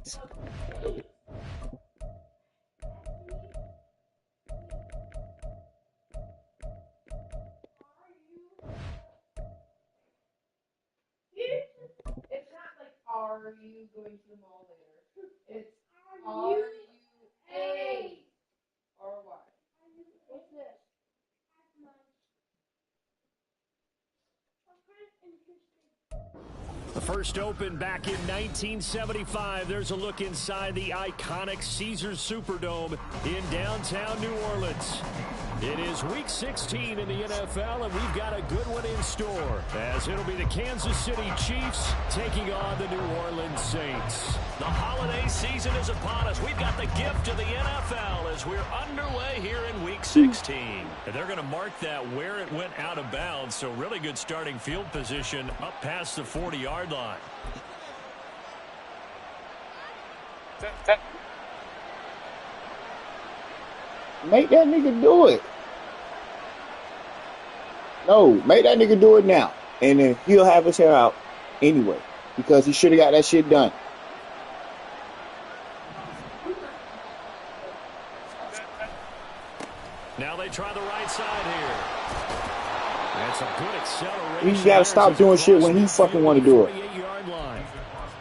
It's not like, are you going to the mall later? It's, are you A or Y? What's this? The first opened back in 1975. There's a look inside the iconic Caesars Superdome in downtown New Orleans. It is Week 16 in the NFL, and we've got a good one in store, as it'll be the Kansas City Chiefs taking on the New Orleans Saints. The holiday season is upon us. We've got the gift of the NFL as we're underway here in Week 16. And they're going to mark that where it went out of bounds, so really good starting field position up past the 40-yard line. Make that nigga do it. No, make that nigga do it now. And then he'll have his hair out anyway. Because he should have got that shit done. Now they try the right side here. That's a good acceleration. He's got to stop doing shit when he fucking want to do it. 48-yard line.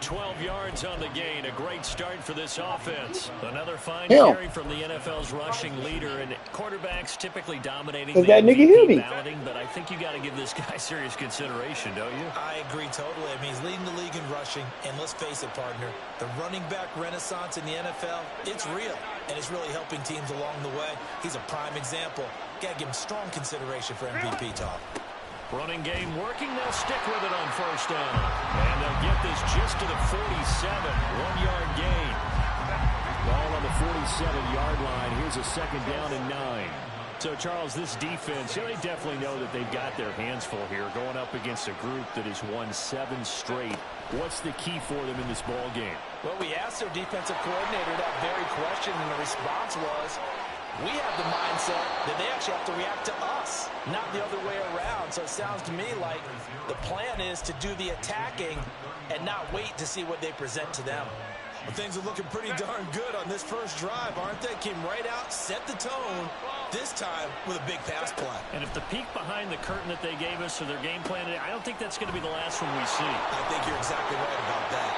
12 yards on the gain. A great start for this offense. Another fine carry from the NFL's rushing leader, and quarterbacks typically dominating the that nigga hear me? balloting, but I think you got to give this guy serious consideration, don't you? I agree totally. I mean, he's leading the league in rushing, and let's face it, partner, the running back renaissance in the NFL, it's real, and it's really helping teams along the way. He's a prime example. Got to give him strong consideration for MVP talk. Running game working. They'll stick with it on first down. And they'll get this just to the 47. 1-yard gain. Ball on the 47-yard line. Here's a second down and 9. So, Charles, this defense, they definitely know that they've got their hands full here, going up against a group that has won 7 straight. What's the key for them in this ball game? Well, we asked their defensive coordinator that very question, and the response was, we have the mindset that they actually have to react to us, not the other way around. So it sounds to me like the plan is to do the attacking and not wait to see what they present to them. Well, things are looking pretty darn good on this first drive, aren't they? Came right out, set the tone, this time with a big pass play. And if the peek behind the curtain that they gave us or their game plan, I don't think that's going to be the last one we see. I think you're exactly right about that.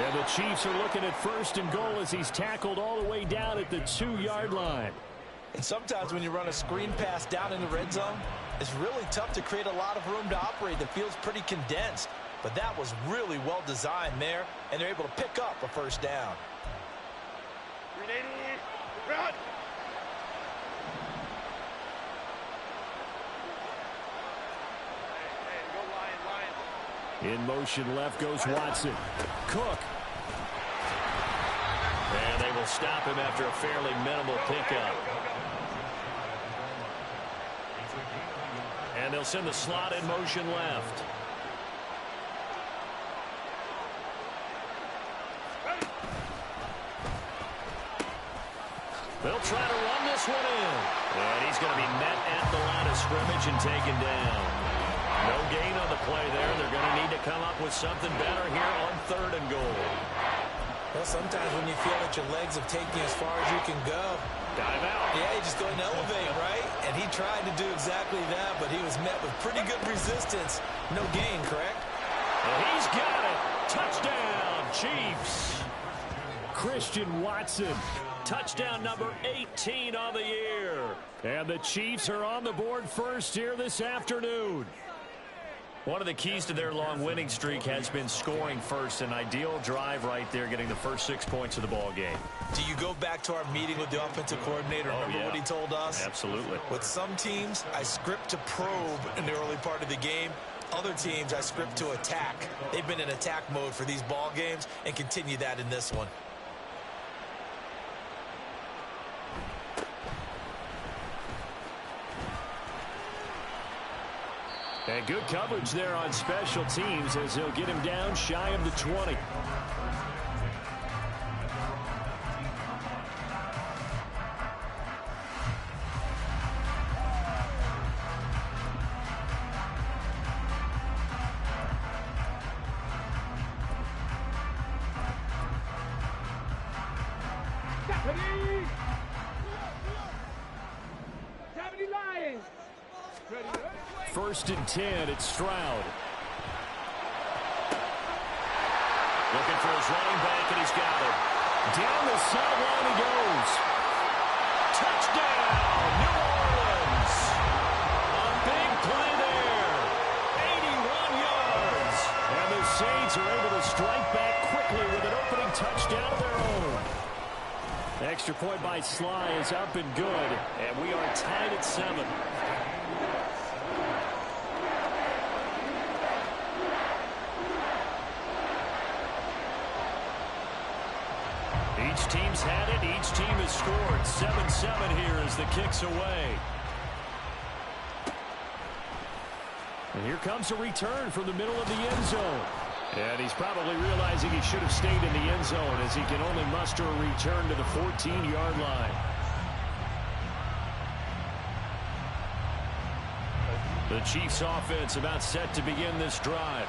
And the Chiefs are looking at first and goal as he's tackled all the way down at the 2-yard line. And sometimes when you run a screen pass down in the red zone, it's really tough to create a lot of room to operate. The field's pretty condensed. But that was really well designed there, and they're able to pick up a first down. Run! In motion left goes Watson. Cook. And they will stop him after a fairly minimal pickup. And they'll send the slot in motion left. They'll try to run this one in. And he's going to be met at the line of scrimmage and taken down. No gain on the play there. They're going to need to come up with something better here on 3rd and goal. Well, sometimes when you feel that your legs have taken you as far as you can go, dive out. Yeah, you just go and elevate, right? And he tried to do exactly that, but he was met with pretty good resistance. No gain, correct? And he's got it. Touchdown, Chiefs. Christian Watson. Touchdown number 18 on the year. And the Chiefs are on the board first here this afternoon. One of the keys to their long winning streak has been scoring first. An ideal drive right there, getting the first 6 points of the ball game. Do you go back to our meeting with the offensive coordinator? Remember what he told us? Absolutely. With some teams, I script to probe in the early part of the game. Other teams, I script to attack. They've been in attack mode for these ball games and continue that in this one. And good coverage there on special teams as they'll get him down shy of the 20. First and 10, it's Stroud. Looking for his running back, and he's got it. Down the sideline he goes. Touchdown, New Orleans. A big play there. 81 yards. And the Saints are able to strike back quickly with an opening touchdown of their own. The extra point by Sly is up and good, and we are tied at 7. Each team's had it. Each team has scored. 7-7 here as the kick's away. And here comes a return from the middle of the end zone. And he's probably realizing he should have stayed in the end zone as he can only muster a return to the 14-yard line. The Chiefs offense about set to begin this drive.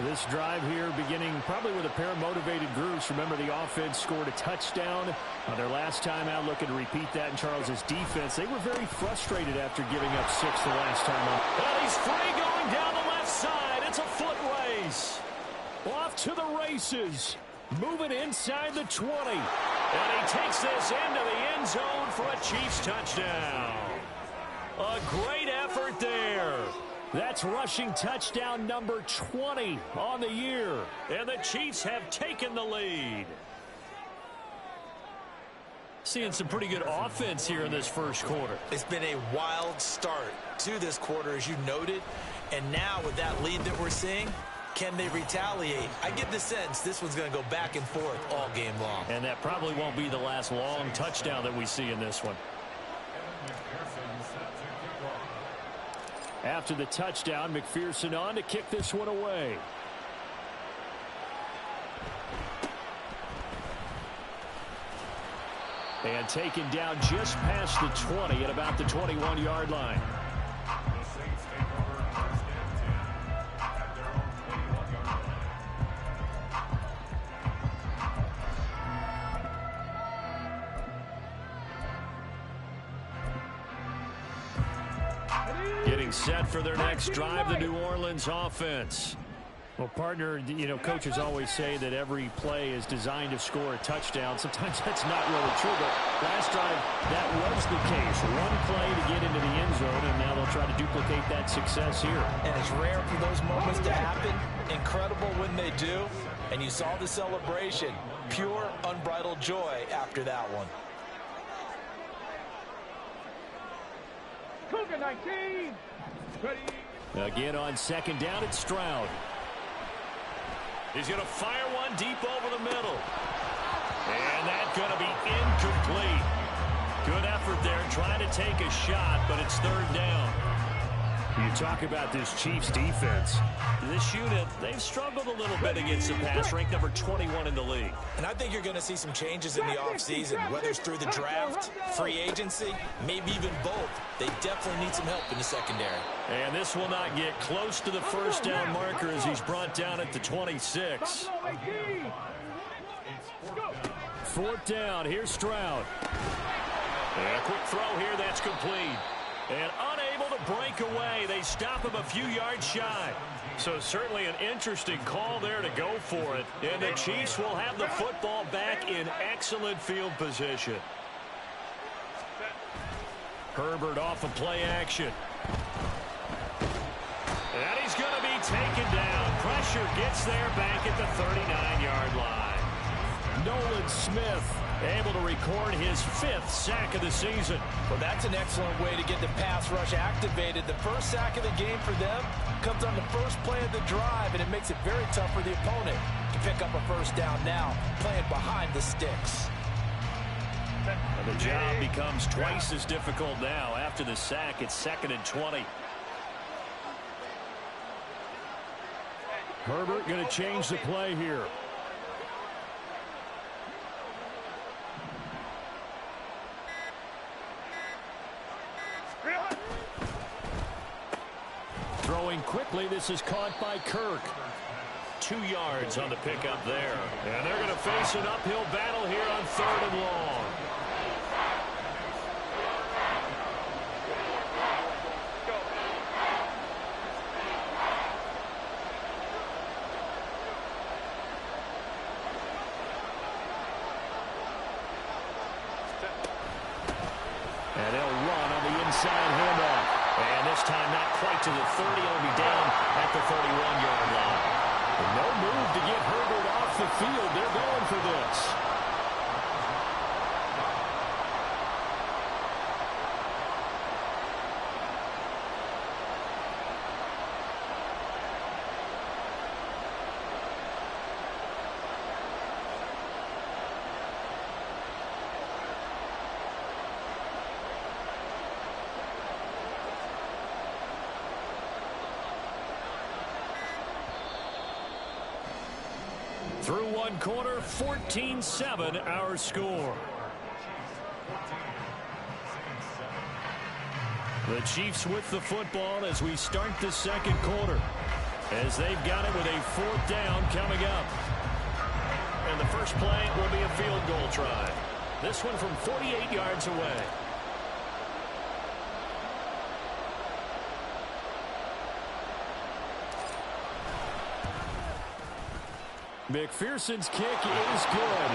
This drive here beginning probably with a pair of motivated groups. Remember, the offense scored a touchdown on their last time out. Looking to repeat that in Charles's defense. They were very frustrated after giving up 6 the last time out. And he's free going down the left side. It's a foot race. Off to the races. Moving inside the 20. And he takes this into the end zone for a Chiefs touchdown. A great effort there. That's rushing touchdown number 20 on the year. And the Chiefs have taken the lead. Seeing some pretty good offense here in this first quarter. It's been a wild start to this quarter, as you noted. And now with that lead that we're seeing, can they retaliate? I get the sense this one's going to go back and forth all game long. And that probably won't be the last long touchdown that we see in this one. After the touchdown, McPherson on to kick this one away. And taken down just past the 20 at about the 21-yard line. Getting set for their next drive, the New Orleans offense. Well, partner, you know, coaches always say that every play is designed to score a touchdown. Sometimes that's not really true, but last drive, that was the case. One play to get into the end zone, and now they'll try to duplicate that success here. And it's rare for those moments to happen. Incredible when they do. And you saw the celebration. Pure, unbridled joy after that one. Cougar 19. Ready. Again on second down, it's Stroud. He's going to fire one deep over the middle. And that's going to be incomplete. Good effort there, trying to take a shot, but it's third down. You talk about this Chiefs defense. This unit, they've struggled a little bit against the pass, ranked number 21 in the league. And I think you're going to see some changes in the offseason, whether it's through the draft, free agency, maybe even both. They definitely need some help in the secondary. And this will not get close to the first down marker as he's brought down at the 26. Fourth down, here's Stroud. And a quick throw here, that's complete. And unable to break away. They stop him a few yards shy. So certainly an interesting call there to go for it. And the Chiefs will have the football back in excellent field position. Herbert off of play action. And he's going to be taken down. Pressure gets there back at the 39-yard line. Nolan Smith able to record his 5th sack of the season. Well, that's an excellent way to get the pass rush activated. The first sack of the game for them comes on the first play of the drive, and it makes it very tough for the opponent to pick up a first down now, playing behind the sticks. And the job becomes twice as difficult now. After the sack, it's 2nd and 20. Herbert going to change the play here. Throwing quickly, this is caught by Kirk. 2 yards on the pickup there. And they're going to face an uphill battle here on 3rd and long. And they'll run on the inside handoff. And this time not quite to the 30. It'll be down at the 31-yard line. And no move to get Herbert off the field. They're going for this. Through 1 quarter, 14-7 our score. The Chiefs with the football as we start the 2nd quarter. As they've got it with a 4th down coming up. And the first play will be a field goal try. This one from 48 yards away. McPherson's kick is good.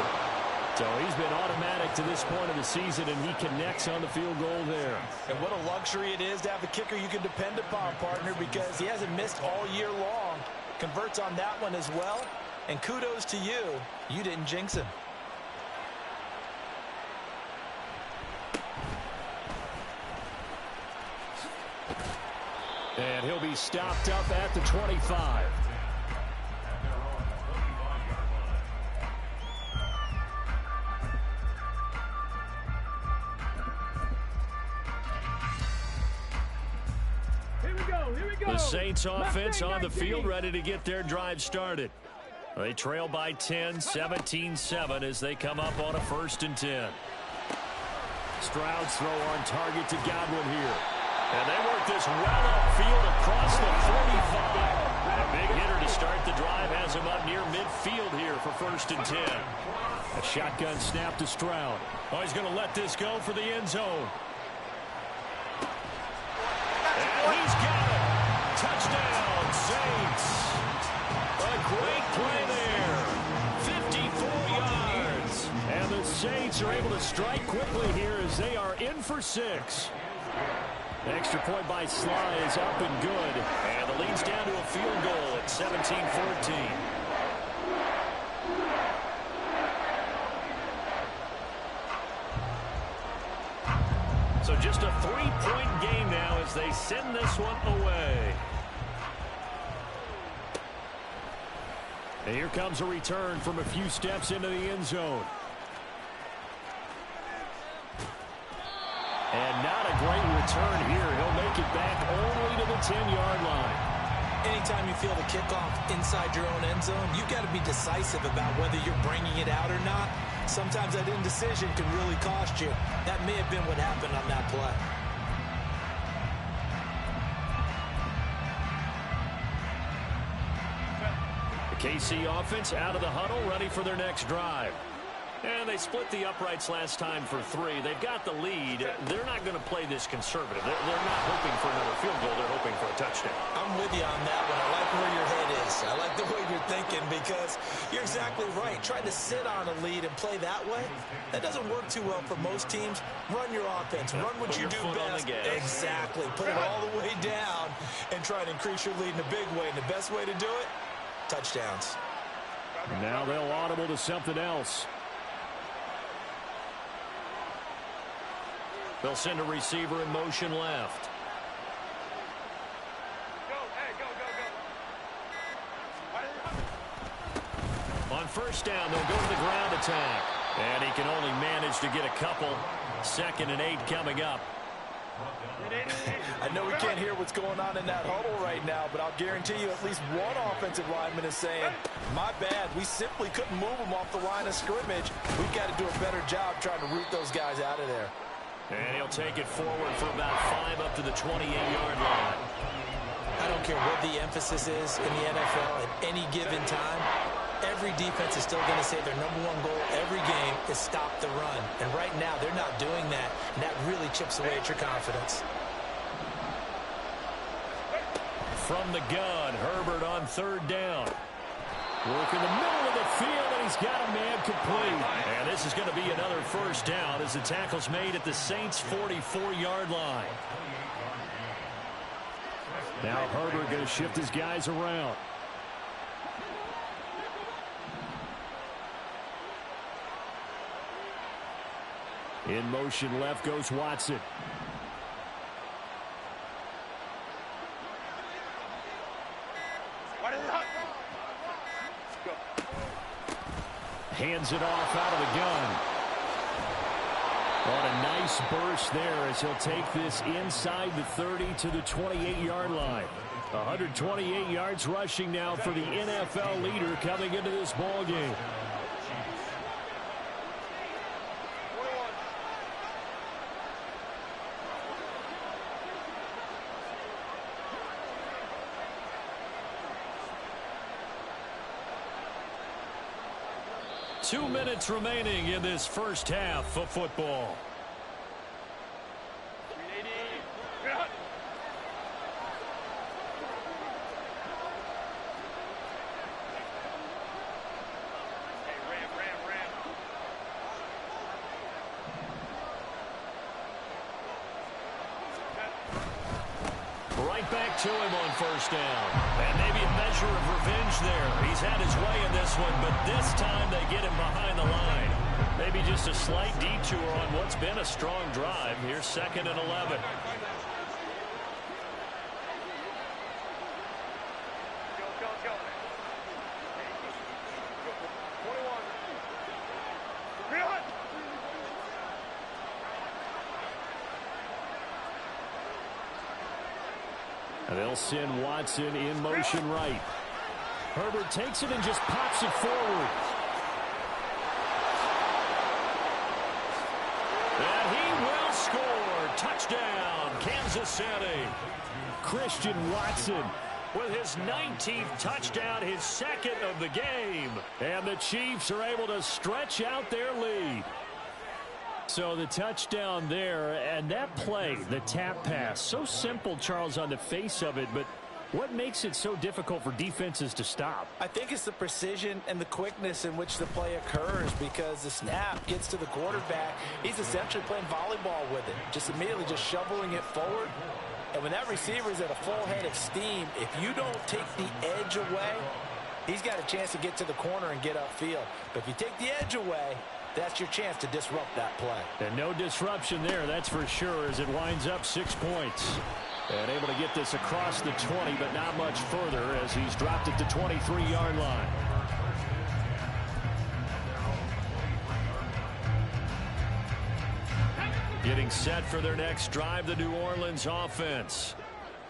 So he's been automatic to this point of the season, and he connects on the field goal there. And what a luxury it is to have a kicker you can depend upon, partner, because he hasn't missed all year long. Converts on that one as well. And kudos to you. You didn't jinx him. And he'll be stopped up at the 25. The Saints offense on the field, ready to get their drive started. They trail by 10, 17-7 as they come up on a 1st and 10. Stroud's throw on target to Godwin here. And they work this well upfield across the 45. A big hitter to start the drive has him up near midfield here for 1st and 10. A shotgun snap to Stroud. Oh, he's going to let this go for the end zone. And he's got it. Touchdown, Saints. A great play there. 54 yards. And the Saints are able to strike quickly here as they are in for 6. Extra point by Sly is up and good. And the lead's down to a field goal at 17-14. So just a 3-point game now as they send this one away. And here comes a return from a few steps into the end zone. And not a great return here. He'll make it back only to the 10-yard line. Anytime you feel the kickoff inside your own end zone, you've got to be decisive about whether you're bringing it out or not. Sometimes that indecision can really cost you. That may have been what happened on that play. The KC offense out of the huddle, ready for their next drive. And they split the uprights last time for 3. They've got the lead. They're not going to play this conservative. They're not hoping for another field goal. They're hoping for a touchdown. I'm with you on that one. I like where your head is. I like the way you're thinking because you're exactly right. Trying to sit on a lead and play that way, that doesn't work too well for most teams. Run your offense. Run what you do best. Exactly. Put it all the way down and try to increase your lead in a big way. And the best way to do it, touchdowns. Now they'll audible to something else. They'll send a receiver in motion left. On 1st down, they'll go to the ground attack. And he can only manage to get a couple. 2nd and 8 coming up. I know we can't hear what's going on in that huddle right now, but I'll guarantee you at least one offensive lineman is saying, my bad, we simply couldn't move them off the line of scrimmage. We've got to do a better job trying to root those guys out of there. And he'll take it forward for about 5 up to the 28-yard line. I don't care what the emphasis is in the NFL at any given time, every defense is still going to say their #1 goal every game is stop the run. And right now, they're not doing that, and that really chips away at your confidence. From the gun, Herbert on 3rd down. Work in the middle of the field, and he's got a man complete. And this is going to be another 1st down as the tackle's made at the Saints' 44-yard line. Now Herbert going to shift his guys around. In motion left goes Watson. Hands it off out of the gun. What a nice burst there as he'll take this inside the 30 to the 28-yard line. 128 yards rushing now for the NFL leader coming into this ball game. Two minutes remaining in this first half of football. Right back to him on 1st down. And maybe a measure of revenge there. He's had his way in this one, but this time they get him behind the line. Maybe just a slight detour on what's been a strong drive. Here's 2nd and 11. And they'll send Watson in motion right. Herbert takes it and just pops it forward. And he will score. Touchdown, Kansas City. Christian Watson with his 19th touchdown, his 2nd of the game. And the Chiefs are able to stretch out their lead. So the touchdown there, and that play, the tap pass, so simple, Charles, on the face of it, but what makes it so difficult for defenses to stop? I think it's the precision and the quickness in which the play occurs, because the snap gets to the quarterback. He's essentially playing volleyball with it, just immediately just shoveling it forward. And when that receiver is at a full head of steam, if you don't take the edge away, he's got a chance to get to the corner and get upfield. But if you take the edge away, that's your chance to disrupt that play. And no disruption there, that's for sure, as it winds up 6 points. And able to get this across the 20, but not much further as he's dropped at the 23-yard line. Getting set for their next drive, the New Orleans offense.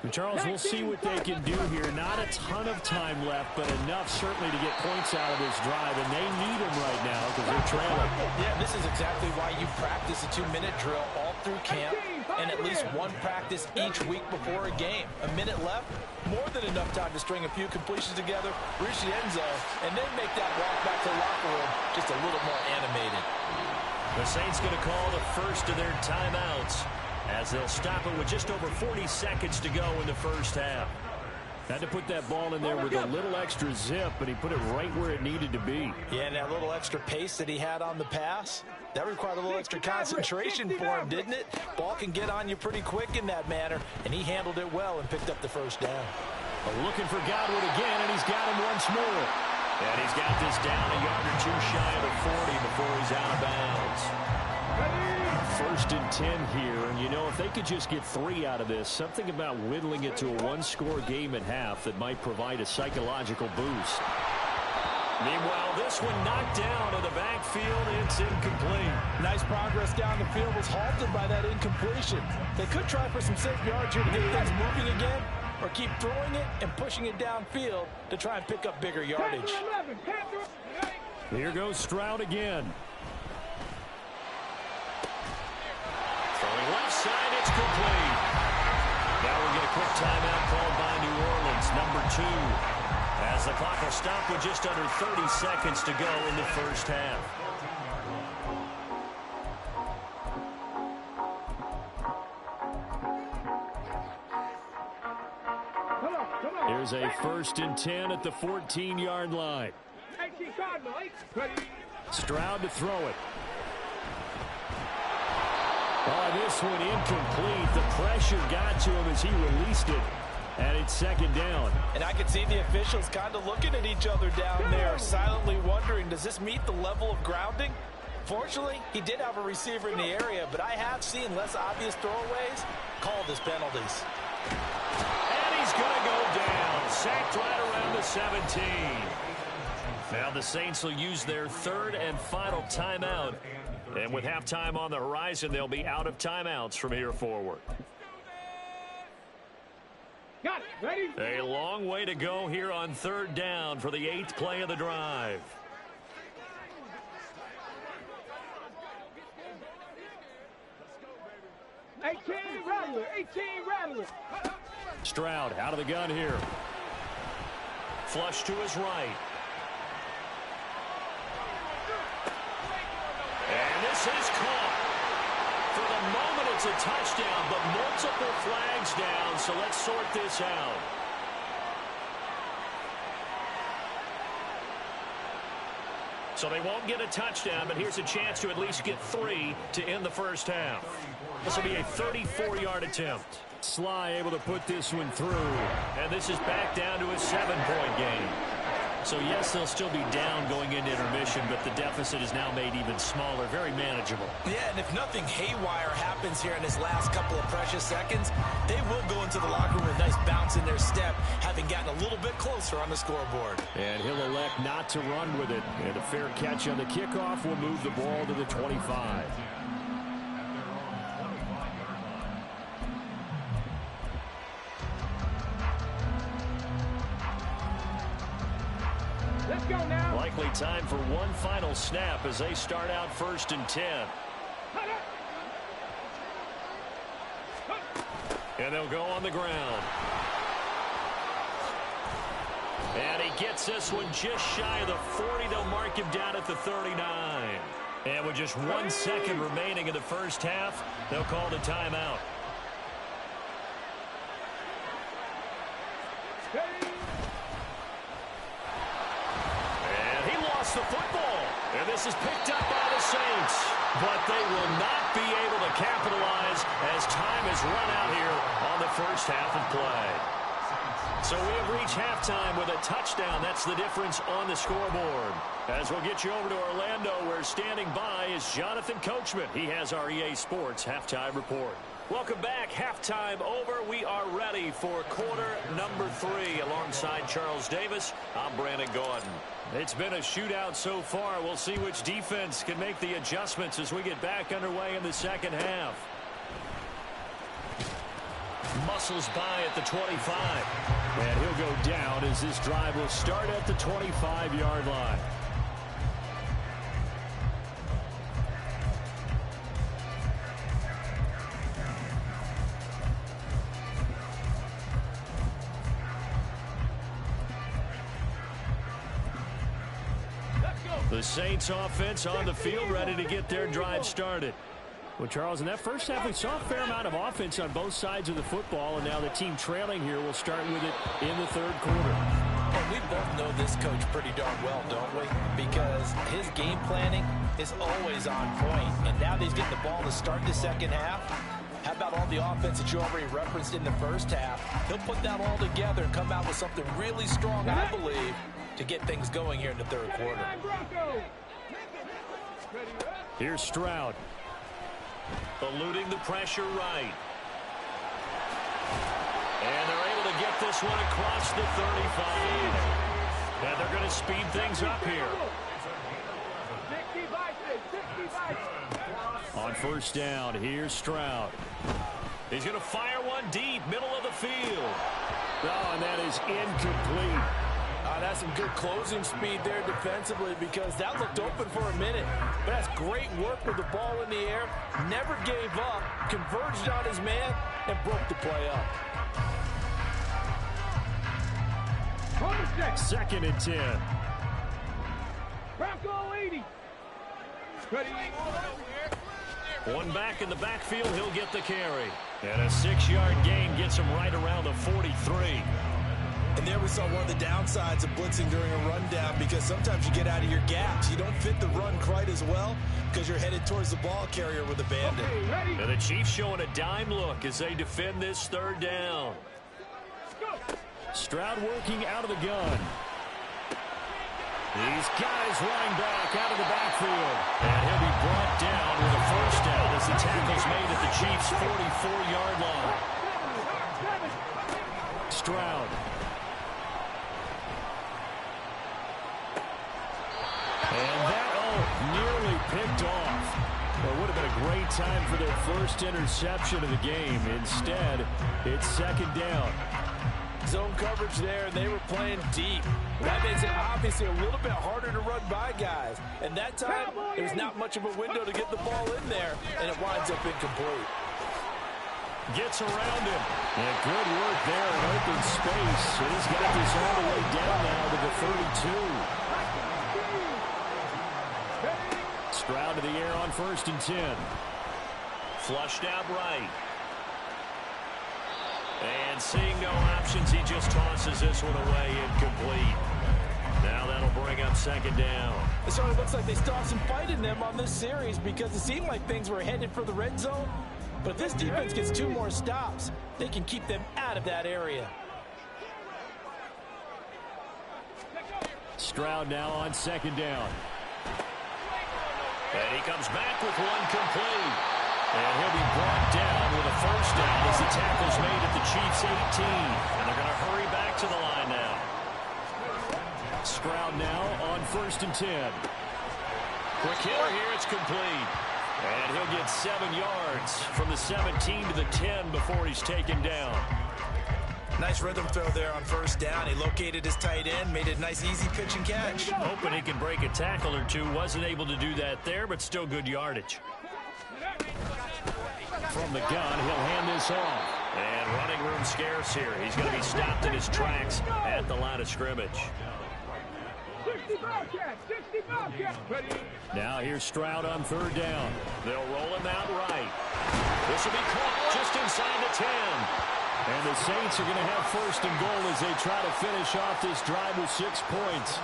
And Charles, we'll see what they can do here. Not a ton of time left, but enough certainly to get points out of this drive, and they need them right now because they're trailing. Yeah, this is exactly why you practice a 2-minute drill all through camp and at least one practice each week before a game. A minute left, more than enough time to string a few completions together, reach the end zone, and then make that walk back to the locker room just a little more animated. The Saints going to call the first of their timeouts, as they'll stop it with just over 40 seconds to go in the first half. Had to put that ball in there with a little extra zip, but he put it right where it needed to be. Yeah, and that little extra pace that he had on the pass, that required a little extra concentration for him, didn't it? Ball can get on you pretty quick in that manner, and he handled it well and picked up the first down. Looking for Godwin again, and he's got him once more. And he's got this down a yard or two shy of the 40 before he's out of bounds. 1st and 10 here, and you know, if they could just get 3 out of this, something about whittling it to a one-score game at half that might provide a psychological boost. Meanwhile, this one knocked down in the backfield. It's incomplete. Nice progress down the field was halted by that incompletion. They could try for some safe yards here to get things moving again, or keep throwing it and pushing it downfield to try and pick up bigger yardage. Here goes Stroud again. Throwing left side, it's complete. Now we'll get a quick timeout called by New Orleans. number 2. As the clock will stop with just under 30 seconds to go in the first half. Here's a 1st and 10 at the 14-yard line. Stroud to throw it. Oh, this one incomplete. The pressure got to him as he released it. And it's 2nd down. And I can see the officials kind of looking at each other down there, silently wondering, does this meet the level of grounding? Fortunately, he did have a receiver in the area, but I have seen less obvious throwaways called as penalties. And he's going to go down. Sacked right around the 17. Now the Saints will use their 3rd and final timeout. And with halftime on the horizon, they'll be out of timeouts from here forward. Got it. Ready? A long way to go here on 3rd down for the 8th play of the drive. Rattler. Stroud out of the gun here. Flush to his right. And this is caught. For the moment, it's a touchdown, but multiple flags down, so let's sort this out. So they won't get a touchdown, but here's a chance to at least get 3 to end the first half. This will be a 34-yard attempt. Sly able to put this one through, and this is back down to a 7-point game. So, yes, they'll still be down going into intermission, but the deficit is now made even smaller, very manageable. Yeah, and if nothing haywire happens here in his last couple of precious seconds, they will go into the locker room with a nice bounce in their step, having gotten a little bit closer on the scoreboard. And he'll elect not to run with it. And a fair catch on the kickoff will move the ball to the 25. Let's go now. Likely time for one final snap as they start out 1st and 10. And they'll go on the ground. And he gets this one just shy of the 40. They'll mark him down at the 39. And with just 1 second remaining in the first half, they'll call the timeout. The football, and this is picked up by the Saints, but they will not be able to capitalize as time has run out here on the first half of play. So we have reached halftime with a touchdown. That's the difference on the scoreboard. As we'll get you over to Orlando, where standing by is Jonathan Coachman. He has our EA Sports halftime report. Welcome back. Halftime over. We are ready for quarter number 3. Alongside Charles Davis, I'm Brandon Gordon. It's been a shootout so far. We'll see which defense can make the adjustments as we get back underway in the second half. Muscles by at the 25. And he'll go down as this drive will start at the 25-yard line. The Saints offense on the field, ready to get their drive started. Well, Charles, in that first half, we saw a fair amount of offense on both sides of the football, and now the team trailing here will start with it in the third quarter. And we both know this coach pretty darn well, don't we? Because his game planning is always on point. And now that he's getting the ball to start the second half, how about all the offense that you already referenced in the first half? He'll put that all together and come out with something really strong, I believe, to get things going here in the third quarter. Here's Stroud. Eluding the pressure right. And they're able to get this one across the 35. And they're going to speed things up here. On first down, here's Stroud. He's going to fire one deep, middle of the field. Oh, and that is incomplete. That's some good closing speed there defensively, because that looked open for a minute. But that's great work with the ball in the air. Never gave up, converged on his man, and broke the play up. 2nd and 10. Back all 80. Ready. One back in the backfield, he'll get the carry. And a 6-yard gain gets him right around the 43. And there we saw one of the downsides of blitzing during a rundown, because sometimes you get out of your gaps. You don't fit the run quite as well because you're headed towards the ball carrier with a bandit. Okay, and the Chiefs showing a dime look as they defend this 3rd down. Stroud working out of the gun. These guys running back out of the backfield. And he'll be brought down with a 1st down as the tackle's made at the Chiefs' 44-yard line. Stroud. And that, nearly picked off. Well, it would have been a great time for their 1st interception of the game. Instead, it's 2nd down. Zone coverage there, and they were playing deep. That makes it obviously a little bit harder to run by guys. And that time, there's not much of a window to get the ball in there, and it winds up incomplete. Gets around him. And good work there in open space. So he's got this all the way down now to the 32. Stroud to the air on 1st and 10. Flushed out right. And seeing no options, he just tosses this one away, incomplete. Now that'll bring up 2nd down. It sort of looks like they still have some fight in them on this series, because it seemed like things were headed for the red zone. But if this defense gets 2 more stops, they can keep them out of that area. Stroud now on 2nd down. And he comes back with one complete. And he'll be brought down with a 1st down as the tackle's made at the Chiefs' 18. And they're going to hurry back to the line now. Stroud now on 1st and 10. Quick hitter here, it's complete. And he'll get 7 yards from the 17 to the 10 before he's taken down. Nice rhythm throw there on 1st down. He located his tight end, made a nice easy pitch and catch. Hoping he can break a tackle or two. Wasn't able to do that there, but still good yardage. From the gun, he'll hand this off. And running room scarce here. He's going to be stopped in his tracks at the line of scrimmage. 60 Bobcats, 60 Bobcats. Ready. Now here's Stroud on 3rd down. They'll roll him out right. This will be caught just inside the 10. And the Saints are going to have 1st and goal as they try to finish off this drive with 6 points.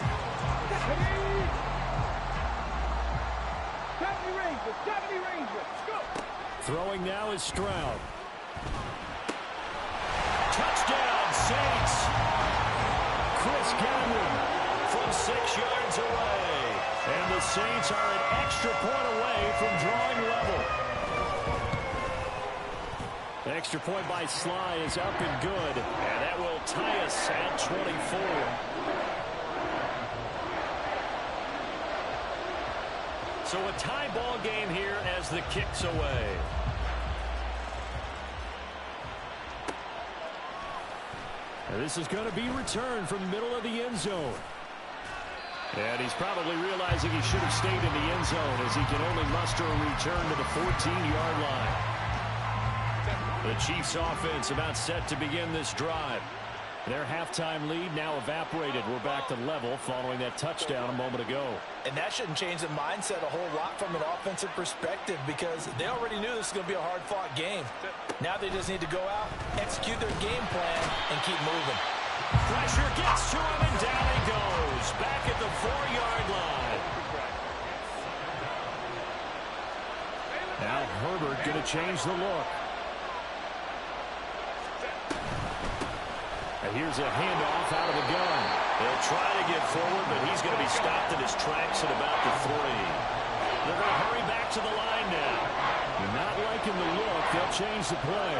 70 Rangers, 70 Rangers. Go. Throwing now is Stroud. Touchdown, Saints. Chris Godwin from 6 yards away. And the Saints are an extra point away from drawing level. The extra point by Sly is up and good. And that will tie us at 24. So a tie ball game here as the kick's away. And this is going to be returned from the middle of the end zone. And he's probably realizing he should have stayed in the end zone as he can only muster a return to the 14-yard line. The Chiefs offense about set to begin this drive. Their halftime lead now evaporated. We're back to level following that touchdown a moment ago. And that shouldn't change the mindset a whole lot from an offensive perspective, because they already knew this was going to be a hard-fought game. Now they just need to go out, execute their game plan, and keep moving. Pressure gets to him, and down he goes. Back at the 4-yard line. Now Herbert going to change the look. Here's a handoff out of the gun. They'll try to get forward, but he's going to be stopped in his tracks at about the 3. They're going to hurry back to the line now. Not liking the look. They'll change the play.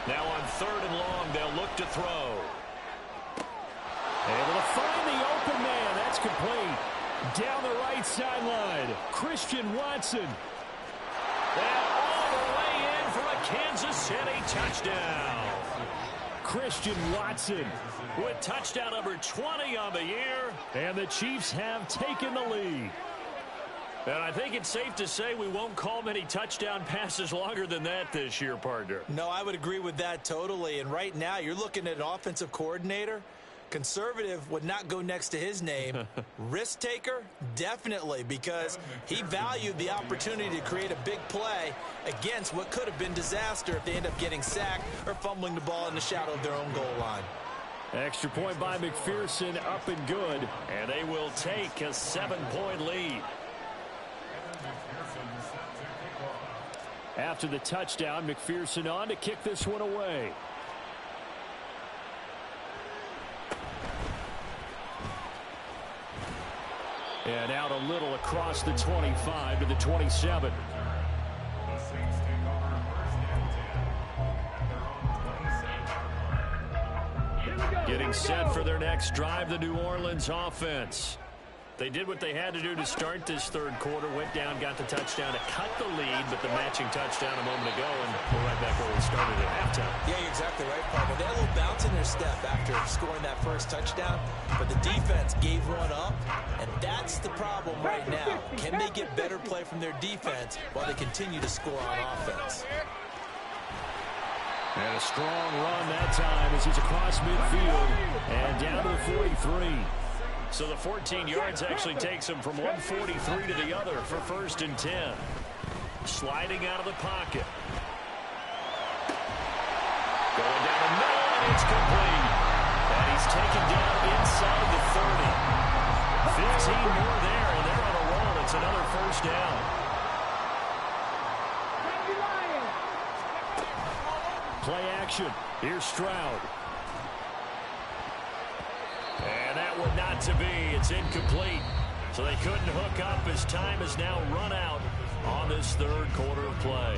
Now on 3rd and long, they'll look to throw. Able to find the open man. That's complete. Down the right sideline, Christian Watson. And all the way in for a Kansas City touchdown. Christian Watson with touchdown number 20 on the year. And the Chiefs have taken the lead. And I think it's safe to say we won't call many touchdown passes longer than that this year, partner. No, I would agree with that totally. And right now, you're looking at an offensive coordinator. Conservative would not go next to his name. Risk taker, definitely, because he valued the opportunity to create a big play against what could have been disaster if they end up getting sacked or fumbling the ball in the shadow of their own goal line. Extra point by McPherson, up and good, and they will take a 7-point lead. After the touchdown, McPherson on to kick this one away. And out a little across the 25 to the 27. Getting set for their next drive, the New Orleans offense. They did what they had to do to start this third quarter, went down, got the touchdown to cut the lead, but the matching touchdown a moment ago, and we're right back where we started at halftime. Yeah, you're exactly right, partner. They had a little bounce in their step after scoring that first touchdown, but the defense gave one up, and that's the problem right now. Can they get better play from their defense while they continue to score on offense? And a strong run that time as he's across midfield and down to the 43. So the 14 yards actually takes him from 143 to the other for 1st and 10. Sliding out of the pocket. Going down the middle, and it's complete. And he's taken down inside the 30. 15 more there, and they're on a roll. It's another 1st down. Play action. Here's Stroud. And that would not to be. It's incomplete. So they couldn't hook up as time has now run out on this third quarter of play.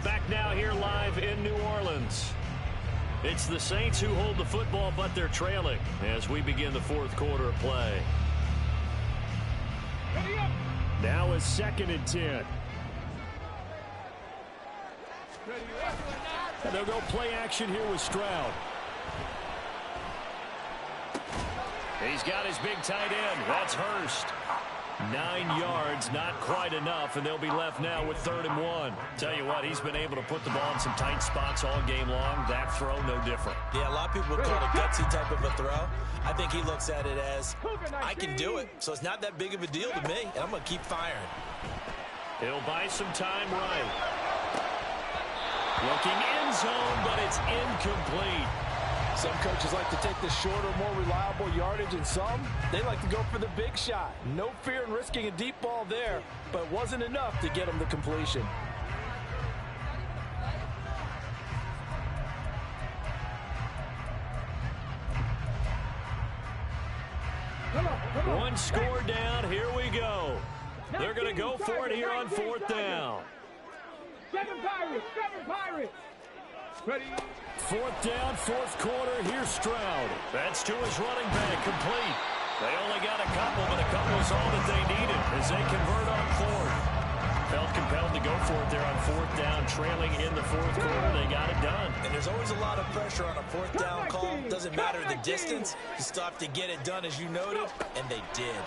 Back now here live in New Orleans. It's the Saints who hold the football, but they're trailing as we begin the fourth quarter of play. Now is 2nd and 10. And they'll go play action here with Stroud. He's got his big tight end. That's Hurst. 9 yards, not quite enough, and they'll be left now with 3rd and 1. Tell you what, he's been able to put the ball in some tight spots all game long. That throw, no different. Yeah, a lot of people would call it a gutsy type of a throw. I think he looks at it as, I can do it, so it's not that big of a deal to me, and I'm going to keep firing. He'll buy some time right. Looking end zone, but it's incomplete. Some coaches like to take the shorter, more reliable yardage, and some, they like to go for the big shot. No fear in risking a deep ball there, but it wasn't enough to get him the completion. One score down. Here we go. They're going to go for it here on 4th down. 7 Pirates. Ready. 4th down, 4th quarter. Here's Stroud. That's to his running back, complete. They only got a couple, but a couple is all that they needed as they convert on 4th. Felt compelled to go for it there on 4th down, trailing in the 4th quarter. They got it done. And there's always a lot of pressure on a 4th down call. Doesn't matter the distance. You still have to get it done, as you noted, and they did.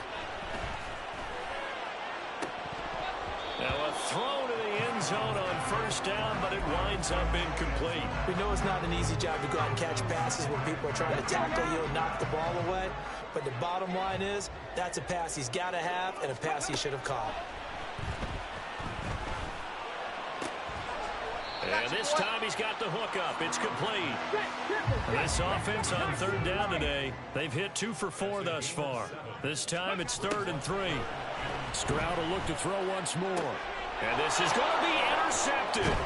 Now a throw to the end zone on 1st down, but it winds up incomplete. We know it's not an easy job to go out and catch passes when people are trying to tackle you and knock the ball away. But the bottom line is, that's a pass he's got to have and a pass he should have caught. And this time he's got the hook up. It's complete. This offense on 3rd down today, they've hit 2 for 4 thus far. This time it's 3rd and 3. Stroud will look to throw once more. And this is going to be intercepted.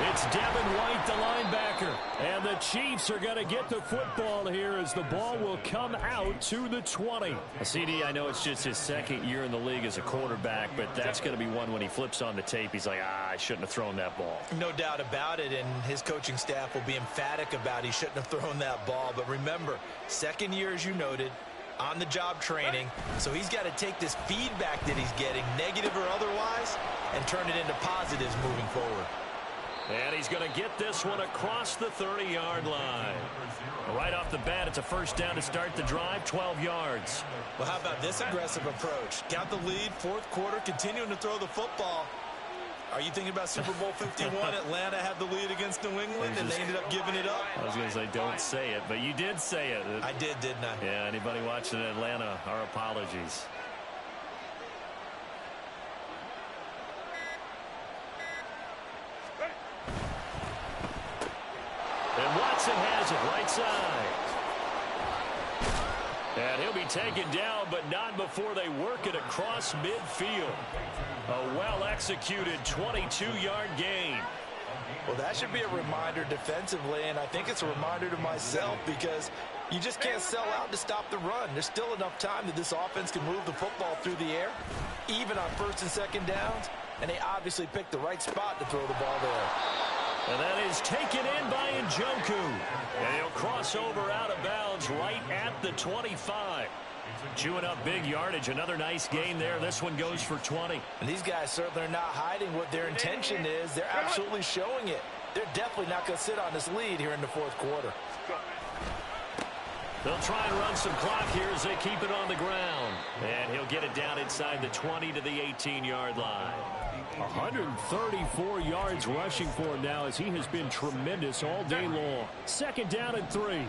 It's Devin White, the linebacker. And the Chiefs are going to get the football here as the ball will come out to the 20. CD, I know it's just his 2nd year in the league as a quarterback, but that's going to be one when he flips on the tape. He's like, I shouldn't have thrown that ball. No doubt about it, and his coaching staff will be emphatic about he shouldn't have thrown that ball. But remember, 2nd year, as you noted, on-the-job training, so he's got to take this feedback that he's getting, negative or otherwise, and turn it into positives moving forward. And he's going to get this one across the 30-yard line. Right off the bat, it's a first down to start the drive, 12 yards. Well, how about this aggressive approach? Got the lead, fourth quarter, continuing to throw the football. Are you thinking about Super Bowl 51? Atlanta had the lead against New England, and they ended up giving it up? I was going to say, don't say it, but you did say it. I did, didn't I? Yeah, anybody watching Atlanta, our apologies. And Watson has it right side. And he'll be taken down, but not before they work it across midfield. A well-executed 22-yard gain. Well, that should be a reminder defensively, and I think it's a reminder to myself because you just can't sell out to stop the run. There's still enough time that this offense can move the football through the air, even on first and second downs, and they obviously picked the right spot to throw the ball there. And that is taken in by Njoku. And he'll cross over out of bounds right at the 25. Chewing up big yardage. Another nice gain there. This one goes for 20. And these guys certainly are not hiding what their intention is. They're absolutely showing it. They're definitely not going to sit on this lead here in the fourth quarter. They'll try and run some clock here as they keep it on the ground. And he'll get it down inside the 20 to the 18-yard line. 134 yards rushing for him now as he has been tremendous all day long. Second down and 3.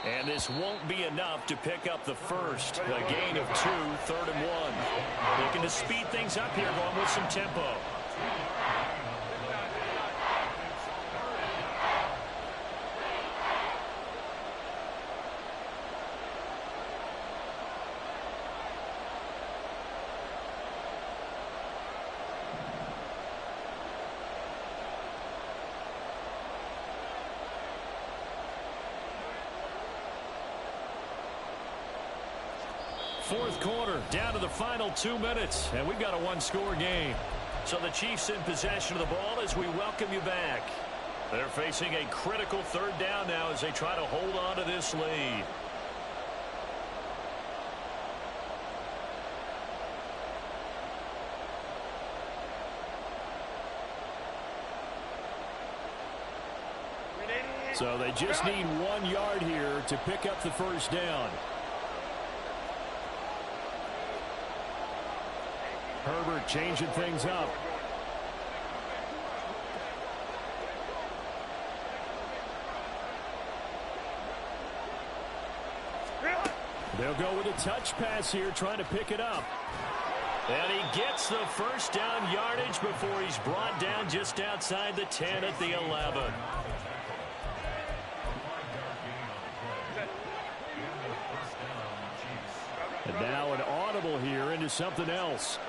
And this won't be enough to pick up the first. A gain of 2, 3rd and 1. Looking to speed things up here, going with some tempo. Fourth quarter, down to the final 2 minutes, and we've got a one-score game. So the Chiefs in possession of the ball as we welcome you back. They're facing a critical third down now as they try to hold on to this lead. So they just need 1 yard here to pick up the first down. Herbert changing things up. They'll go with a touch pass here, trying to pick it up. And he gets the first down yardage before he's brought down just outside the 10 at the 11. And now an audible here into something else.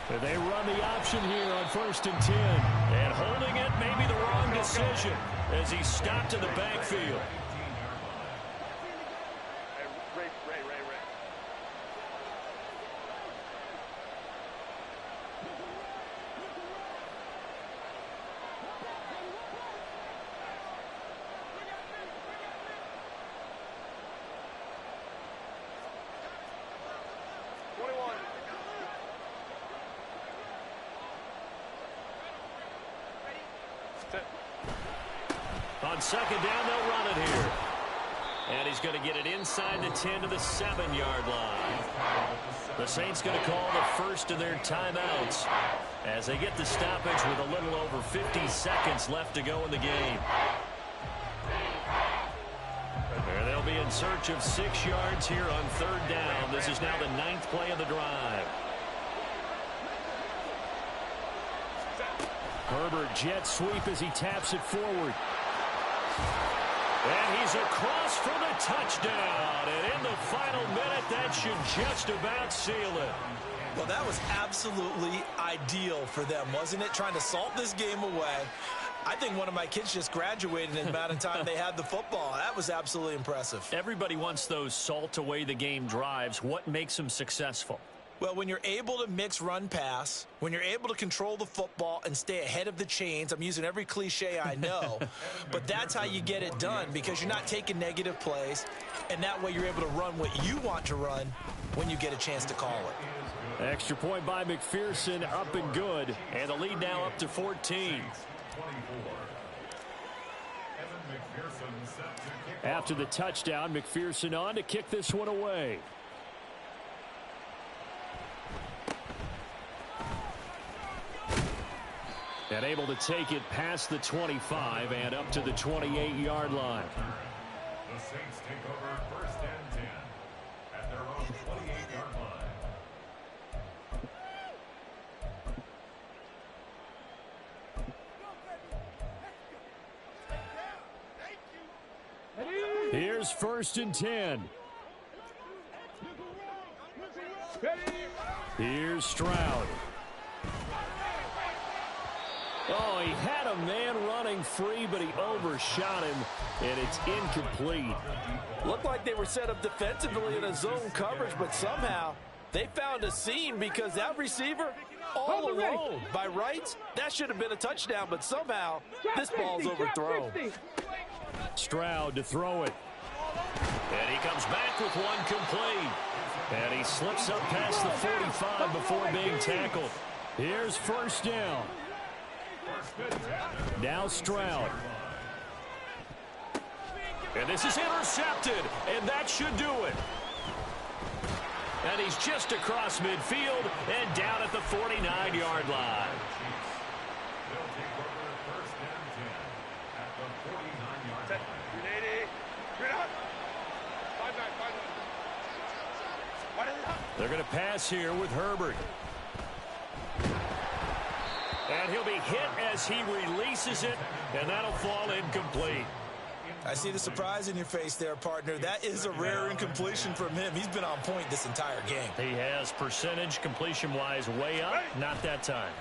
And they run the option here on 1st and 10. And holding it may be the wrong decision as he's stopped in the backfield. On second down, they'll run it here. And he's going to get it inside the 10 to the 7-yard line. The Saints going to call the first of their timeouts as they get the stoppage with a little over 50 seconds left to go in the game. And they'll be in search of 6 yards here on third down. This is now the 9th play of the drive. Herbert jet sweep as he taps it forward. And he's across for the touchdown. And in the final minute, that should just about seal it. Well, that was absolutely ideal for them, wasn't it? Trying to salt this game away. I think one of my kids just graduated in the amount of time they had the football. That was absolutely impressive. Everybody wants those salt away the game drives. What makes them successful? Well, when you're able to mix run-pass, when you're able to control the football and stay ahead of the chains, I'm using every cliche I know, but that's how you get it done because you're not taking negative plays, and that way you're able to run what you want to run when you get a chance to call it. Extra point by McPherson, up and good, and the lead now up to 14. After the touchdown, McPherson on to kick this one away. And able to take it past the 25 and up to the 28-yard line. The Saints take over 1st and 10 at their own 28-yard line. Here's 1st and 10. Here's Stroud. Oh, he had a man running free, but he overshot him, and it's incomplete. Looked like they were set up defensively in a zone coverage, but somehow they found a seam because that receiver all alone. By rights, that should have been a touchdown, but somehow this ball's overthrown. Stroud to throw it. And he comes back with one complete. And he slips up past the 45 before being tackled. Here's 1st down. Now Stroud. And this is intercepted, and that should do it. And he's just across midfield and down at the 49-yard line. They're going to pass here with Herbert. And he'll be hit as he releases it, and that'll fall incomplete. I see the surprise in your face there, partner. That is a rare incompletion from him. He's been on point this entire game. He has percentage completion-wise way up. Not that time.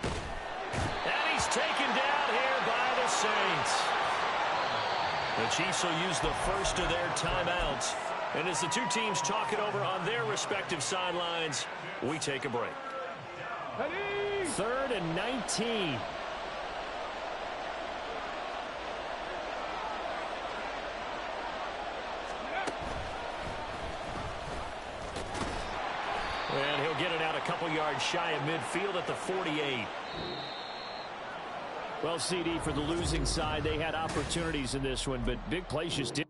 And he's taken down here by the Saints. The Chiefs will use the first of their timeouts. And as the two teams talk it over on their respective sidelines, we take a break. 3rd and 19. And he'll get it out a couple yards shy of midfield at the 48. Well, CD, for the losing side, they had opportunities in this one, but big plays just didn't.